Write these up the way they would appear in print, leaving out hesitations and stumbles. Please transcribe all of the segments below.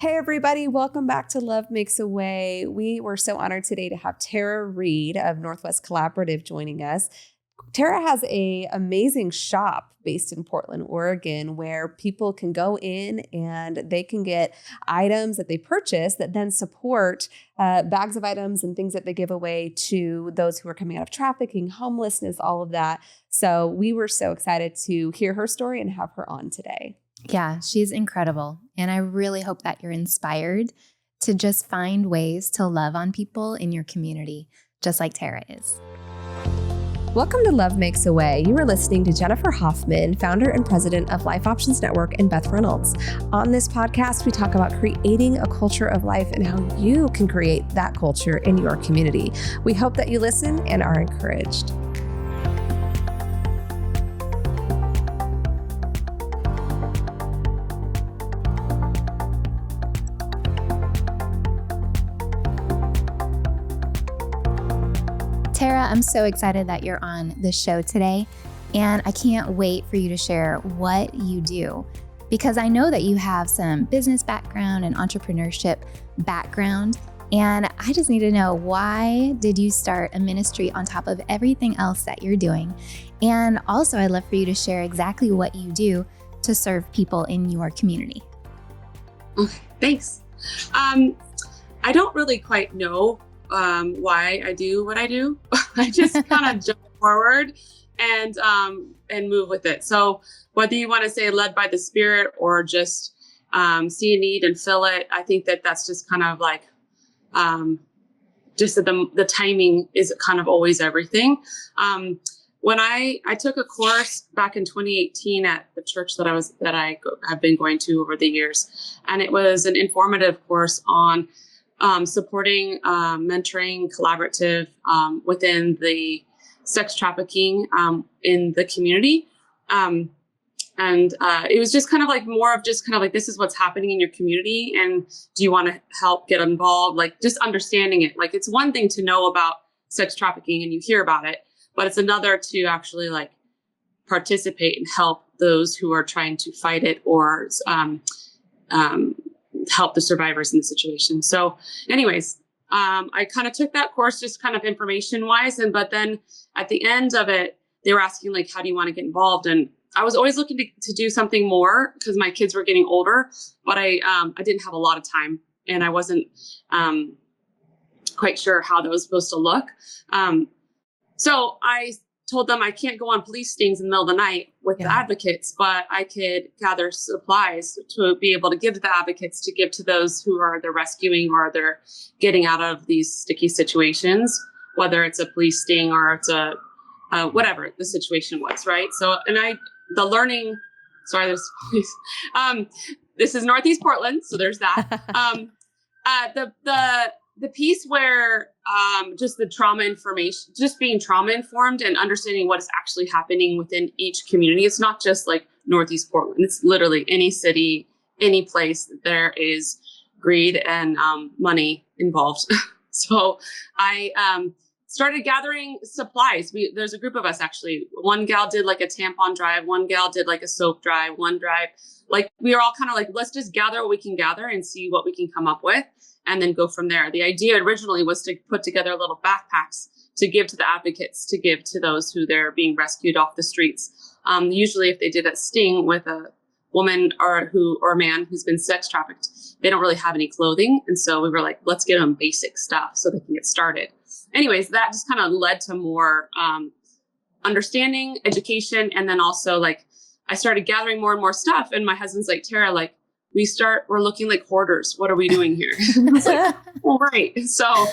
Hey, everybody. Welcome back to Love Makes a Way. We were so honored today to have Tarah Reed of Northwest Collaborative joining us. Tarah has an amazing shop based in Portland, Oregon, where people can go in and they can get items that they purchase that then support bags of items and things that they give away to those who are coming out of trafficking, homelessness, all of that. So we were so excited to hear her story and have her on today. Yeah, she's incredible. And I really hope that you're inspired to just find ways to love on people in your community, just like Tarah is. Welcome to Love Makes a Way. You are listening to Jennifer Hoffman, founder and president of Life Options Network, and Beth Reynolds. On this podcast, we talk about creating a culture of life and how you can create that culture in your community. We hope that you listen and are encouraged. Tarah, I'm so excited that you're on the show today, and I can't wait for you to share what you do, because I know that you have some business background and entrepreneurship background, and I just need to know, why did you start a ministry on top of everything else that you're doing? And also, I'd love for you to share exactly what you do to serve people in your community. Okay, thanks. I don't really quite know why I do what I do. I just kind of jump forward and move with it. So whether you want to say led by the Spirit or just see a need and fill it, I think that's just kind of like just the timing is kind of always everything. When I took a course back in 2018 at the church that I have been going to over the years, and it was an informative course on supporting, mentoring, collaborative within the sex trafficking in the community. And it was just kind of like more of just kind of like, this is what's happening in your community. And do you want to help get involved? Like just understanding it. Like it's one thing to know about sex trafficking and you hear about it, but it's another to actually like participate and help those who are trying to fight it or help the survivors in the situation. So anyways, I kind of took that course just kind of information wise. But then at the end of it, they were asking like, how do you want to get involved? And I was always looking to do something more because my kids were getting older, but I didn't have a lot of time and I wasn't quite sure how that was supposed to look. So I told them I can't go on police stings in the middle of the night with the advocates, but I could gather supplies to be able to give to the advocates, to give to those who are they're rescuing or they're getting out of these sticky situations, whether it's a police sting or it's a whatever the situation was, right? So, this is Northeast Portland, so there's that. The piece where just the trauma information, just being trauma informed and understanding what is actually happening within each community. It's not just like Northeast Portland. It's literally any city, any place that there is greed and money involved. So I started gathering supplies. There's a group of us actually. One gal did like a tampon drive. One gal did like a soap drive. One drive. Like we were all kind of like, let's just gather what we can gather and see what we can come up with. And then go from there. The idea originally was to put together little backpacks to give to the advocates, to give to those who they're being rescued off the streets. Usually if they did a sting with a woman or a man who's been sex trafficked, they don't really have any clothing. And so we were like, let's get them basic stuff so they can get started. Anyways, that just kind of led to more understanding, education. And then also like, I started gathering more and more stuff. And my husband's like, Tarah, like, we're looking like hoarders. What are we doing here? I was like, well, right. So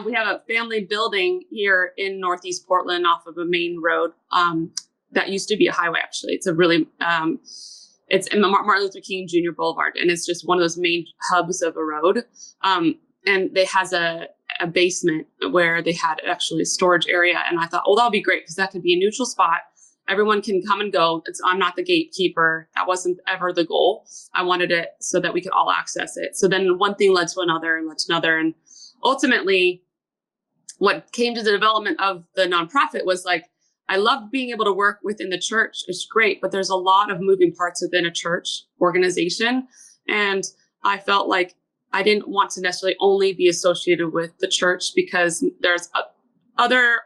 we have a family building here in Northeast Portland off of a main road that used to be a highway, actually. It's a really, it's in the Martin Luther King Jr. Boulevard. And it's just one of those main hubs of a road. And it has a basement where they had actually a storage area. And I thought, oh, that'll be great because that could be a neutral spot. Everyone can come and go. I'm not the gatekeeper. That wasn't ever the goal. I wanted it so that we could all access it. So then one thing led to another and led to another. And ultimately, what came to the development of the nonprofit was like, I love being able to work within the church. It's great, but there's a lot of moving parts within a church organization. And I felt like I didn't want to necessarily only be associated with the church, because there's other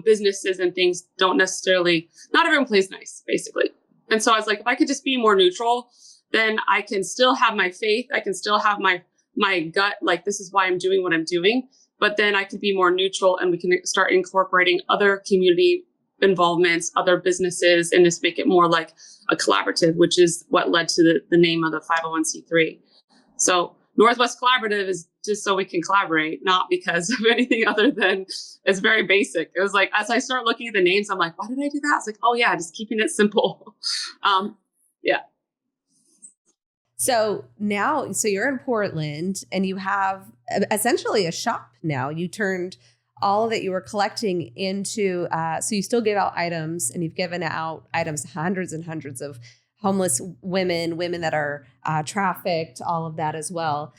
businesses and things don't necessarily, not everyone plays nice, basically. And so I was like, if I could just be more neutral, then I can still have my faith. I can still have my gut, like, this is why I'm doing what I'm doing. But then I could be more neutral, and we can start incorporating other community involvements, other businesses, and just make it more like a collaborative, which is what led to the name of the 501c3. So Northwest Collaborative is just so we can collaborate, not because of anything other than it's very basic. It was like, as I start looking at the names, I'm like, why did I do that? I was like, oh yeah, just keeping it simple. Yeah. So now, so you're in Portland and you have essentially a shop now. You turned all that you were collecting into, so you still give out items, and you've given out items, hundreds and hundreds of homeless women that are trafficked, all of that as well.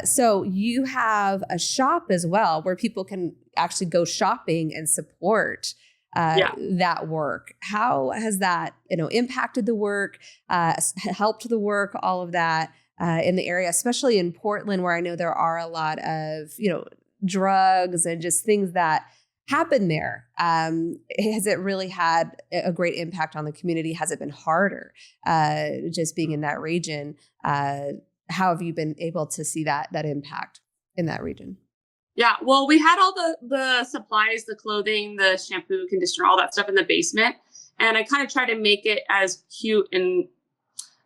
So you have a shop as well where people can actually go shopping and support that work. How has that, impacted the work, helped the work, all of that in the area, especially in Portland, where I know there are a lot of, drugs and just things that happen there? Has it really had a great impact on the community? Has it been harder just being in that region? How have you been able to see that impact in that region? Yeah, well, we had all the supplies, the clothing, the shampoo, conditioner, all that stuff in the basement. And I kind of tried to make it as cute and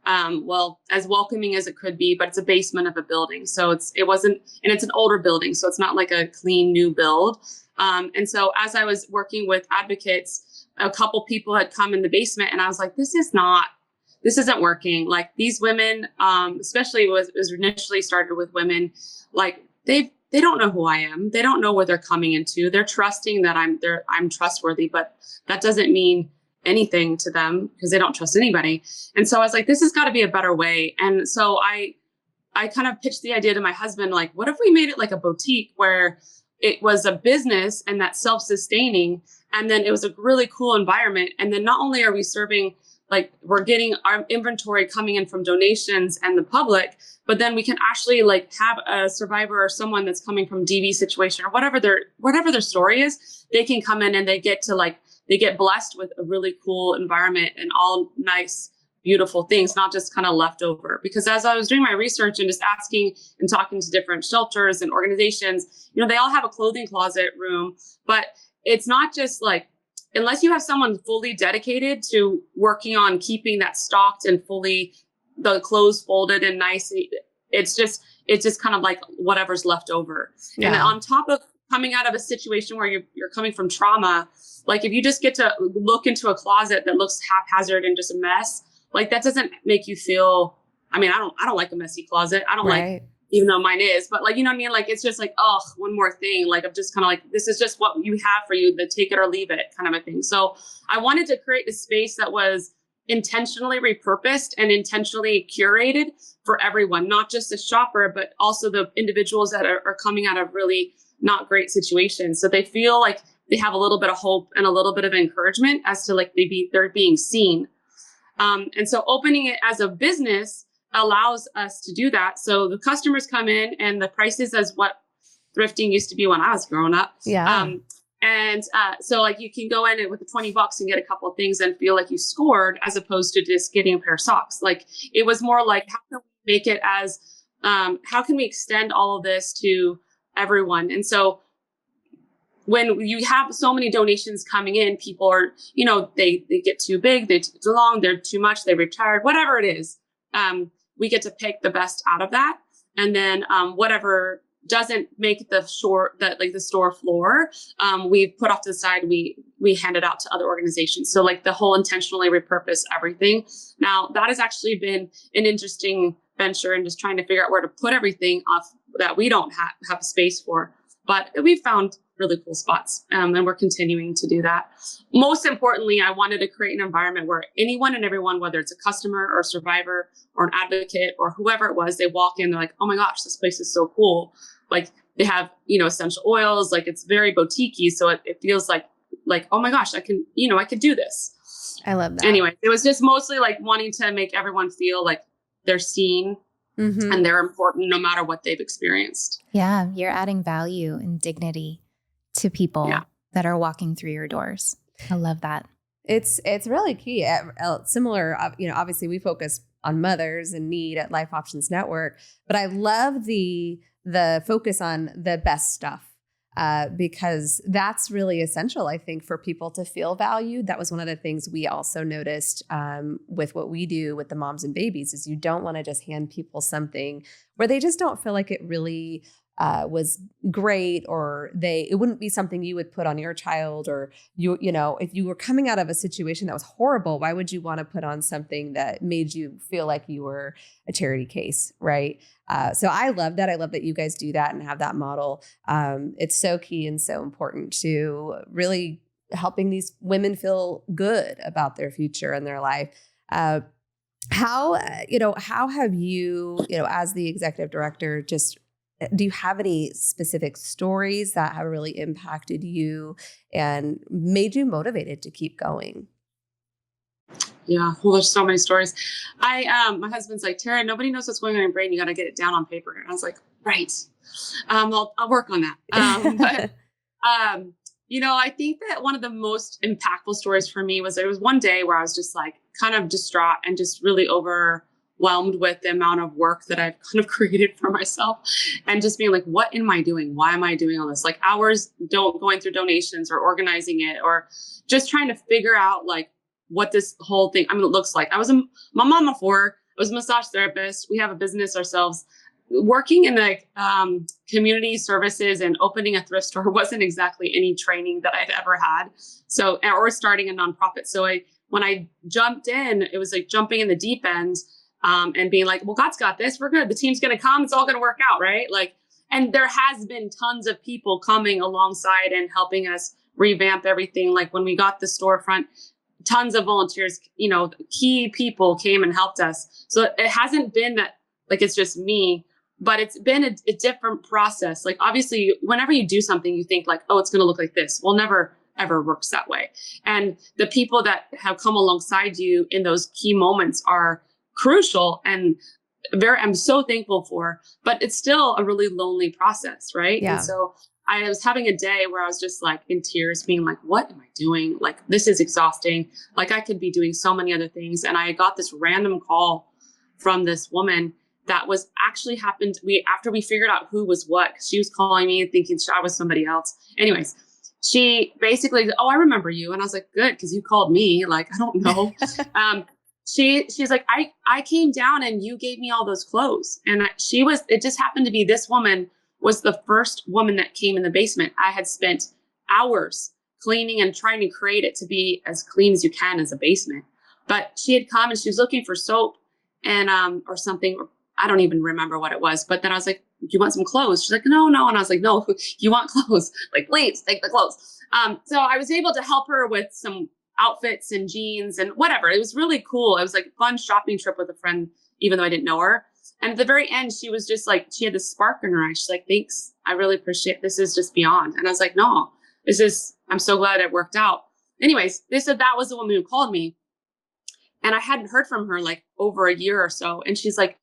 as welcoming as it could be, but it's a basement of a building. So it's an older building. So it's not like a clean new build. And so as I was working with advocates, a couple people had come in the basement, and I was like, this isn't working. Like, these women, especially it was initially started with women, like they don't know who I am. They don't know where they're coming into. They're trusting that I'm trustworthy, but that doesn't mean anything to them because they don't trust anybody. And so I was like, this has got to be a better way. And so I kind of pitched the idea to my husband, like, what if we made it like a boutique where it was a business and that's self-sustaining, and then it was a really cool environment. And then not only are we serving, like, we're getting our inventory coming in from donations and the public, but then we can actually like have a survivor or someone that's coming from DV situation or whatever their story is, they can come in and they get blessed with a really cool environment and all nice, beautiful things, not just kind of left over. Because as I was doing my research and just asking and talking to different shelters and organizations, they all have a clothing closet room, but it's not just like, unless you have someone fully dedicated to working on keeping that stocked and fully the clothes folded and nice, it's just kind of like whatever's left over. Yeah. And on top of coming out of a situation where you're coming from trauma, like, if you just get to look into a closet that looks haphazard and just a mess, like, that doesn't make you feel, I mean, I don't like a messy closet. I don't like, even though mine is, but like, you know what I mean? Like, it's just like, oh, one more thing. Like, I'm just kind of like, this is just what you have for you, the take it or leave it kind of a thing. So I wanted to create a space that was intentionally repurposed and intentionally curated for everyone, not just the shopper, but also the individuals that are coming out of really not great situations. So they feel like they have a little bit of hope and a little bit of encouragement as to like they're being seen. And so opening it as a business allows us to do that. So the customers come in, and the prices as what thrifting used to be when I was growing up. Yeah. So like you can go in with the $20 and get a couple of things and feel like you scored, as opposed to just getting a pair of socks. Like, it was more like, how can we make it as, how can we extend all of this to everyone? And so when you have so many donations coming in, people are, they get too big, they too long, they're too much, they retired, whatever it is. We get to pick the best out of that. And then whatever doesn't make the store floor, we put off to the side, we hand it out to other organizations. So like the whole intentionally repurpose everything. Now that has actually been an interesting venture, and just trying to figure out where to put everything off that we don't have space for. But we've found really cool spots, and we're continuing to do that. Most importantly, I wanted to create an environment where anyone and everyone, whether it's a customer or a survivor or an advocate or whoever it was, they walk in, they're like, oh my gosh, this place is so cool. Like, they have, essential oils, like it's very boutique-y. So it feels like, oh my gosh, I could do this. I love that. Anyway, it was just mostly like wanting to make everyone feel like they're seen and they're important no matter what they've experienced. Yeah. You're adding value and dignity to people that are walking through your doors. I love that. It's really key. Similar, obviously we focus on mothers in need at Life Options Network, but I love the focus on the best stuff. Because that's really essential, I think, for people to feel valued. That was one of the things we also noticed with what we do with the moms and babies is you don't want to just hand people something where they just don't feel like it really was great, or it wouldn't be something you would put on your child, or if you were coming out of a situation that was horrible, why would you want to put on something that made you feel like you were a charity case, right? So I love that. I love that you guys do that and have that model. It's so key and so important to really helping these women feel good about their future and their life. How have you, as the executive director, do you have any specific stories that have really impacted you and made you motivated to keep going? Yeah, well, there's so many stories. My husband's like, Tarah, nobody knows what's going on in your brain. You got to get it down on paper. And I was like, right. I'll work on that. But I think that one of the most impactful stories for me was there was one day where I was just like kind of distraught and just really overwhelmed with the amount of work that I've kind of created for myself, and just being like, what am I doing? Why am I doing all this? Like hours going through donations or organizing it, or just trying to figure out like what this whole thing, looks like. I was my mom of four. I was a massage therapist. We have a business ourselves. Working in the community services and opening a thrift store wasn't exactly any training that I'd ever had. So, or starting a nonprofit. So when I jumped in, it was like jumping in the deep end and being like, well, God's got this. We're good. The team's going to come. It's all going to work out. Right. And there has been tons of people coming alongside and helping us revamp everything. Like when we got the storefront, tons of volunteers, key people came and helped us. So it hasn't been that like, it's just me, but it's been a different process. Like obviously whenever you do something, you think like, oh, it's going to look like this. Well, never ever works that way. And the people that have come alongside you in those key moments are crucial and I'm so thankful for, but it's still a really lonely process. Right. Yeah. And so I was having a day where I was just like in tears being like, what am I doing? Like, this is exhausting. Like I could be doing so many other things. And I got this random call from this woman that was actually happened. After we figured out who was what, she was calling me and thinking I was somebody else. Anyways, she basically, oh, I remember you. And I was like, good. Because you called me. Like, I don't know. She's like, I came down and you gave me all those clothes. And it just happened to be this woman was the first woman that came in the basement. I had spent hours cleaning and trying to create it to be as clean as you can as a basement. But she had come and she was looking for soap and or something. I don't even remember what it was. But then I was like, do you want some clothes? She's like, no. And I was like, no, you want clothes? Like, please take the clothes. So I was able to help her with some outfits and jeans and whatever. It was really cool. It was like a fun shopping trip with a friend, even though I didn't know her. And at the very end, she was just like, she had this spark in her eye. She's like, thanks. I really appreciate it. This is just beyond. And I was like, no, I'm so glad it worked out. Anyways, they said that was the woman who called me. And I hadn't heard from her like over a year or so. And she's like,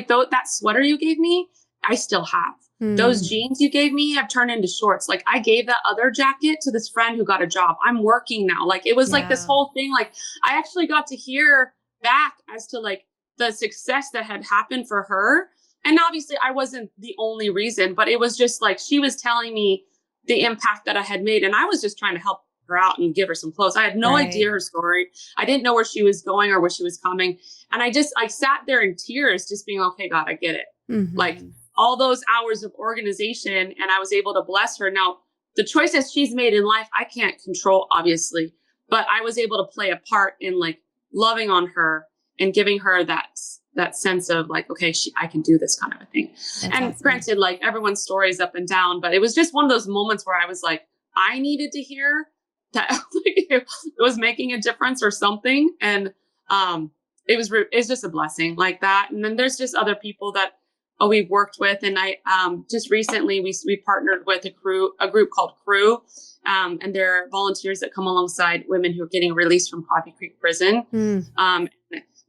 though that sweater you gave me, I still have. Those jeans you gave me have turned into shorts. Like I gave that other jacket to this friend who got a job. I'm working now. Like it was like this whole thing. Like I actually got to hear back as to like the success that had happened for her. And obviously I wasn't the only reason, but it was just like, she was telling me the impact that I had made. And I was just trying to help her out and give her some clothes. I had no idea her story. I didn't know where she was going or where she was coming. And I sat there in tears, just being, okay, God, I get it. Mm-hmm. Like all those hours of organization, and I was able to bless her. Now, the choices she's made in life, I can't control, obviously, but I was able to play a part in like loving on her and giving her that sense of like, okay, I can do this kind of a thing. That's and awesome. Granted, like everyone's story is up and down, but it was just one of those moments where I was like, I needed to hear that it was making a difference or something. And it's just a blessing like that. And then there's just other people that we've worked with. And I just recently we partnered with a group called Crew. And they're volunteers that come alongside women who are getting released from Coffee Creek Prison.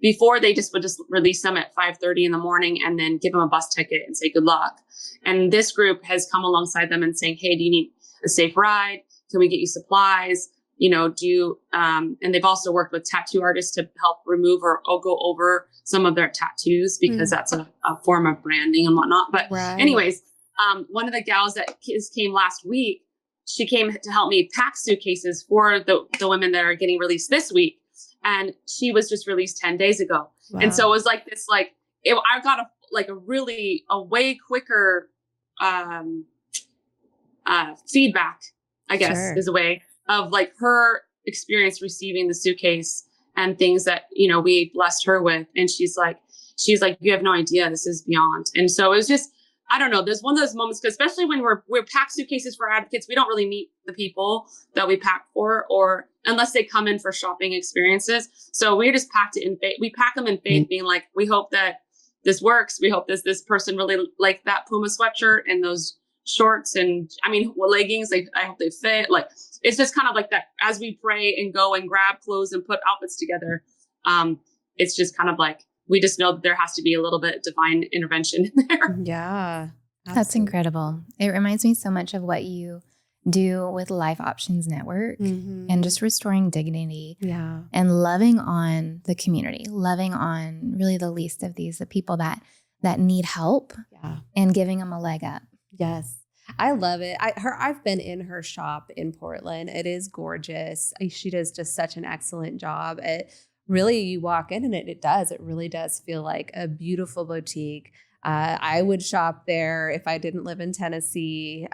before they just would just release them at 5:30 in the morning and then give them a bus ticket and say good luck. And this group has come alongside them and saying, hey, do you need a safe ride? Can we get you supplies? And they've also worked with tattoo artists to help remove or go over some of their tattoos, because that's a form of branding and whatnot. But anyways, one of the gals that came last week, she came to help me pack suitcases for the women that are getting released this week. And she was just released 10 days ago. Wow. And so it was like this, I got a way quicker feedback, I guess, is a way of like her experience receiving the suitcase and things that, we blessed her with. And she's like, you have no idea, this is beyond. And so it was just, I don't know, there's one of those moments, because especially when we're pack suitcases for advocates, we don't really meet the people that we pack for, or unless they come in for shopping experiences. So we just packed it in faith. We pack them in faith, being like, we hope that this works. We hope this person really liked that Puma sweatshirt and those shorts and leggings. I hope they fit. Like, it's just kind of like that as we pray and go and grab clothes and put outfits together. It's just kind of like, we just know that there has to be a little bit of divine intervention in there. Yeah. Absolutely. That's incredible. It reminds me so much of what you do with Life Options Network and just restoring dignity and loving on the community, loving on really the least of these, the people that need help and giving them a leg up. Yes. I love it. I've been in her shop in Portland. It is gorgeous. She does just such an excellent job at really, you walk in and it really does feel like a beautiful boutique. I would shop there if I didn't live in Tennessee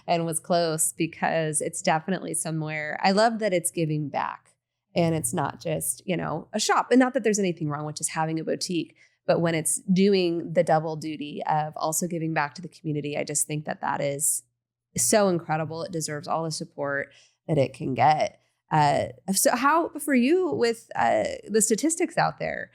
and was close, because it's definitely somewhere. I love that it's giving back, and it's not just, a shop, and not that there's anything wrong with just having a boutique, but when it's doing the double duty of also giving back to the community, I just think that is so incredible. It deserves all the support that it can get. So how, for you with the statistics out there,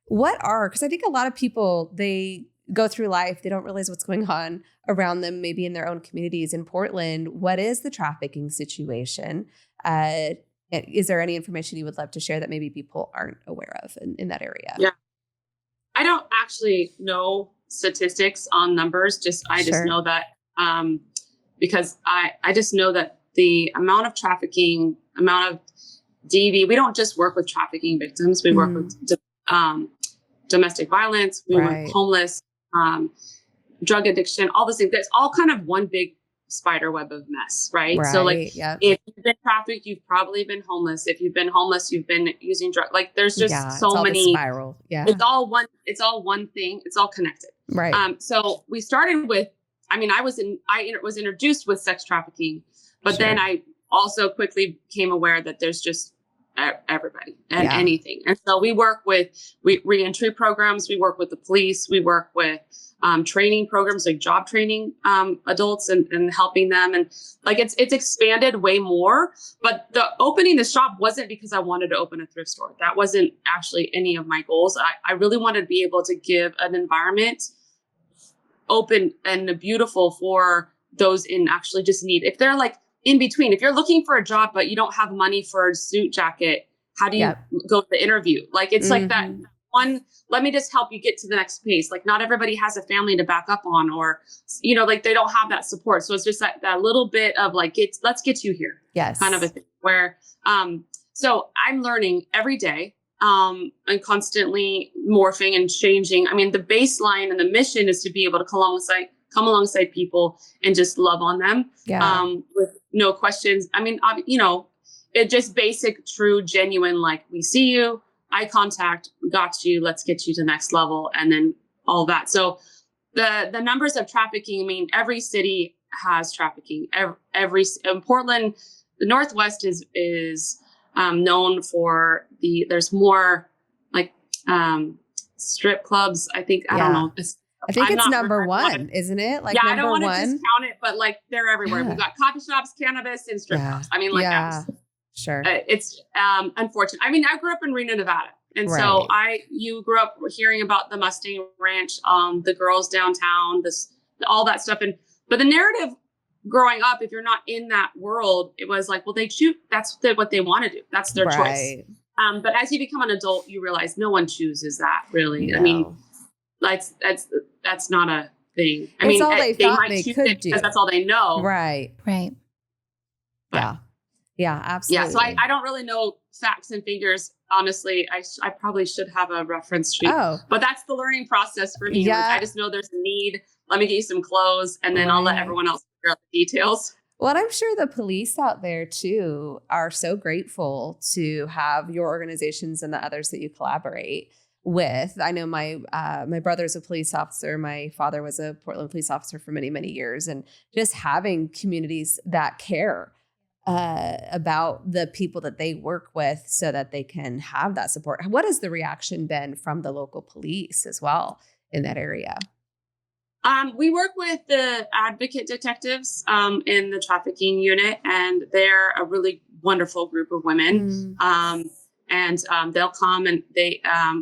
because I think a lot of people, they go through life, they don't realize what's going on around them, maybe in their own communities. In Portland, what is the trafficking situation? Is there any information you would love to share that maybe people aren't aware of in that area? Yeah. I don't actually know statistics on numbers. I just know that because I just know that the amount of trafficking, amount of DV, we don't just work with trafficking victims. We work with domestic violence. We work with homeless, drug addiction, all those things. That's all kind of one big spider web of mess, right? So if you've been trafficked, you've probably been homeless. If you've been homeless, you've been using drugs. Like, there's just so many. Spiral. Yeah. It's all one thing. It's all connected. Right. So we started with, I was introduced with sex trafficking, but then I also quickly became aware that there's just everybody and anything. And so we work with reentry programs. We work with the police. We work with training programs, like job training adults and helping them. And like, it's expanded way more. But the opening the shop wasn't because I wanted to open a thrift store. That wasn't actually any of my goals. I really wanted to be able to give an environment open and beautiful for those in actually just need. If they're like in between, if you're looking for a job, but you don't have money for a suit jacket, how do you go to the interview? Like, it's like that one, let me just help you get to the next pace. Like, not everybody has a family to back up on, or, like, they don't have that support. So it's just that little bit of like, let's get you here. Yes. Kind of a thing where, so I'm learning every day, and constantly morphing and changing. I mean, the baseline and the mission is to be able to come alongside people and just love on them. With no questions. I mean, it just basic, true, genuine, like, we see you, eye contact, we got you, let's get you to the next level, and then all that. So the numbers of trafficking, I mean, every city has trafficking. In Portland, the Northwest is known for there's more like strip clubs. I think, I don't know. I think it's number one, isn't it? Like, I don't want to discount it, but like, they're everywhere. We've got coffee shops, cannabis, and strip clubs. I mean, like, sure. It's unfortunate. I mean, I grew up in Reno, Nevada. And so you grew up hearing about the Mustang Ranch, the girls downtown, all that stuff. But the narrative growing up, if you're not in that world, it was like, well, they choose, that's what they want to do. That's their choice. But as you become an adult, you realize no one chooses that, really. No. I mean, that's not a thing. I It's mean, all they thought might they choose could it do. because that's all they know. Right. Right. Yeah. Yeah, absolutely. Yeah. So I don't really know facts and figures. Honestly, I probably should have a reference sheet. Oh. But that's the learning process for me. Yeah. Like, I just know there's a need. Let me get you some clothes, and then I'll let everyone else figure out the details. Well, I'm sure the police out there too are so grateful to have your organizations and the others that you collaborate with. I know my brother's a police officer. My father was a Portland police officer for many, many years, and just having communities that care about the people that they work with so that they can have that support. What has the reaction been from the local police as well in that area? We work with the advocate detectives in the trafficking unit, and they're a really wonderful group of women. And they'll come, and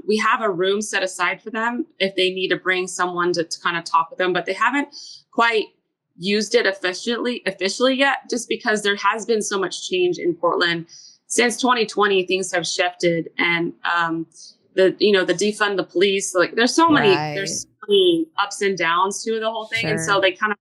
we have a room set aside for them if they need to bring someone to kind of talk with them, but they haven't quite used it officially yet, just because there has been so much change in Portland since 2020. Things have shifted, and the defund the police. Like, there's so many ups and downs to the whole thing, and so they kind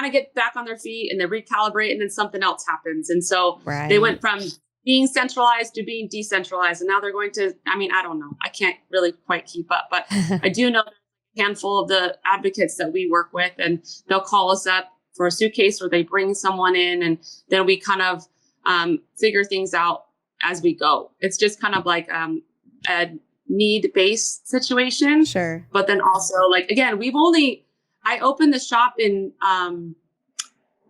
of get back on their feet and they recalibrate, and then something else happens, and so they went from being centralized to being decentralized, and now they're going to. I mean, I don't know. I can't really quite keep up, but I do know a handful of the advocates that we work with, and they'll call us up for a suitcase, or they bring someone in, and then we kind of figure things out as we go. It's just kind of like a need-based situation. Sure. But then also, like, again, I opened the shop in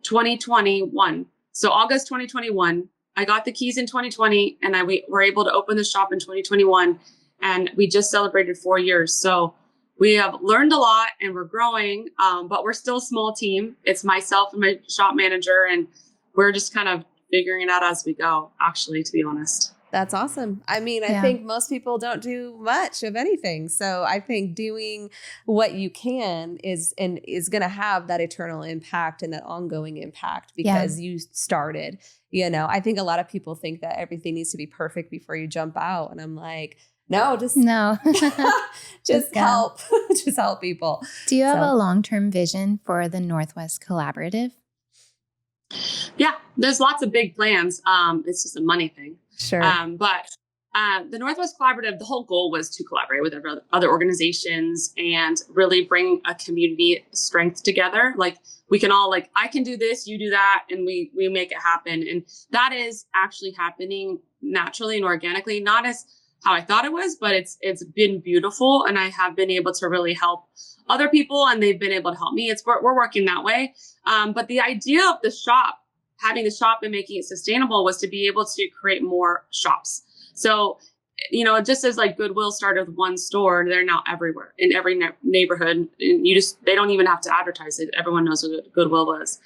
2021. So August 2021, I got the keys in 2020, and we were able to open the shop in 2021, and we just celebrated 4 years. So we have learned a lot, and we're growing, but we're still a small team. It's myself and my shop manager, and we're just kind of figuring it out as we go, actually, to be honest. That's awesome. I mean, I think most people don't do much of anything. So I think doing what you can is going to have that eternal impact and that ongoing impact because you started. I think a lot of people think that everything needs to be perfect before you jump out. And I'm like, no, just help. Just help people. Do you have a long-term vision for the Northwest Collaborative? Yeah, there's lots of big plans. It's just a money thing. Sure. But the Northwest Collaborative, the whole goal was to collaborate with other organizations and really bring a community strength together. Like, we can all, like, I can do this, you do that, and we make it happen. And that is actually happening naturally and organically, not as how I thought it was, but it's been beautiful. And I have been able to really help other people, and they've been able to help me. We're working that way. But the idea of the shop, having the shop and making it sustainable, was to be able to create more shops. So, just as like Goodwill started with one store, they're now everywhere in every neighborhood. And they don't even have to advertise it. Everyone knows what Goodwill was,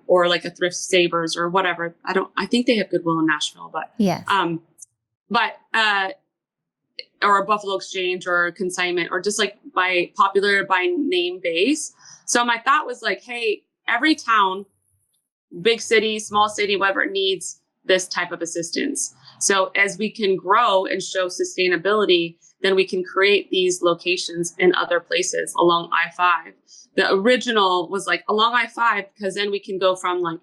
or like a Thrift Savers or whatever. I think they have Goodwill in Nashville, but yes. Or a Buffalo Exchange or a consignment, or just like by name base. So my thought was like, hey, every town, big city, small city, whatever, needs this type of assistance. So as we can grow and show sustainability, then we can create these locations in other places along I-5. The original was like along I-5, because then we can go from like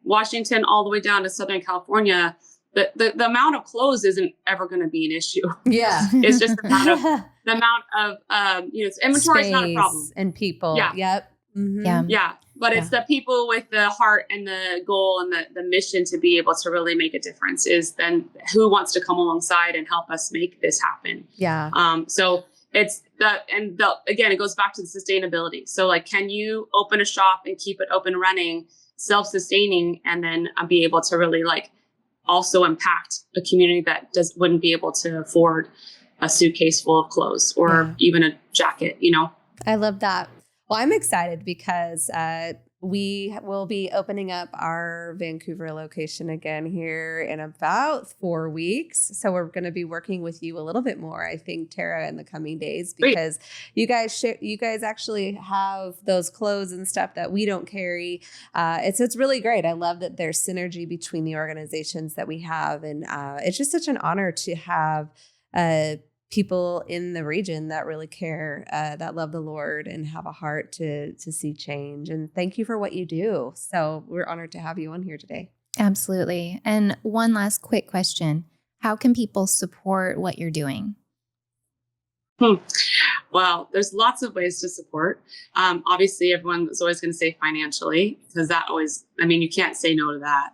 Washington all the way down to Southern California. The amount of clothes isn't ever going to be an issue. Yeah. It's just the amount of inventory is not a problem. And people. Yeah. Yep. Mm-hmm. Yeah. Yeah. But it's the people with the heart and the goal and the mission to be able to really make a difference is then who wants to come alongside and help us make this happen. Yeah. So it's again, it goes back to the sustainability. So like, can you open a shop and keep it open running, self-sustaining, and then be able to really like also impact a community that wouldn't be able to afford a suitcase full of clothes or even a jacket, I love that. Well, I'm excited because We will be opening up our Vancouver location again here in about 4 weeks. So we're going to be working with you a little bit more, I think, Tarah, in the coming days, because you guys actually have those clothes and stuff that we don't carry. It's really great. I love that there's synergy between the organizations that we have. And it's just such an honor to have people in the region that really care, that love the Lord and have a heart to see change. And thank you for what you do. So we're honored to have you on here today. Absolutely. And one last quick question. How can people support what you're doing? Well, there's lots of ways to support. Obviously, everyone is always going to say financially, because that always, you can't say no to that.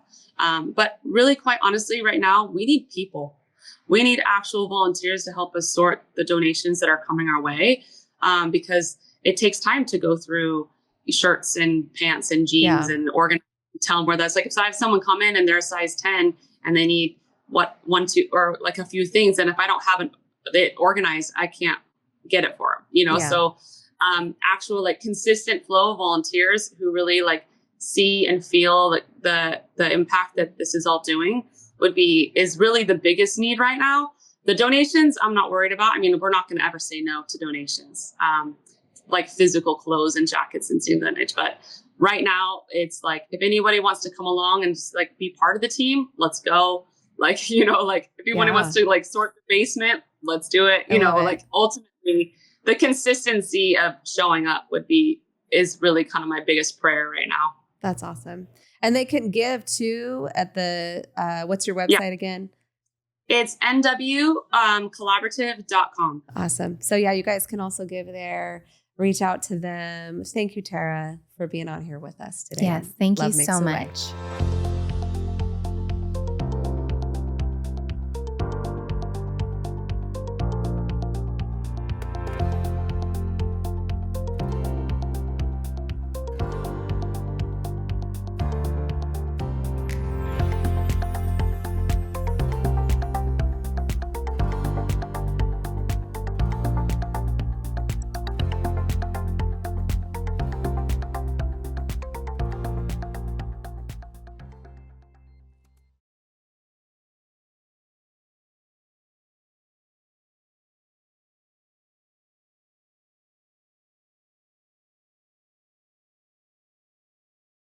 But really, quite honestly, right now, we need people. We need actual volunteers to help us sort the donations that are coming our way, because it takes time to go through shirts and pants and jeans and organize, tell them where that's like. If I have someone come in and they're a size 10 and they need one, two, or like a few things, and if I don't have it organized, I can't get it for them, So actual like consistent flow of volunteers who really like see and feel like the impact that this is all doing is really the biggest need right now. The donations, I'm not worried about. We're not going to ever say no to donations, like physical clothes and jackets and things of that. But right now, it's like, if anybody wants to come along and just like be part of the team, let's go. Like, if anybody wants to like sort the basement, let's do it. Like ultimately, the consistency of showing up is really kind of my biggest prayer right now. That's awesome. And they can give too at the, what's your website again? It's nwcollaborative.com. Awesome. So you guys can also give there, reach out to them. Thank you, Tarah, for being on here with us today. Yes, thank you so much.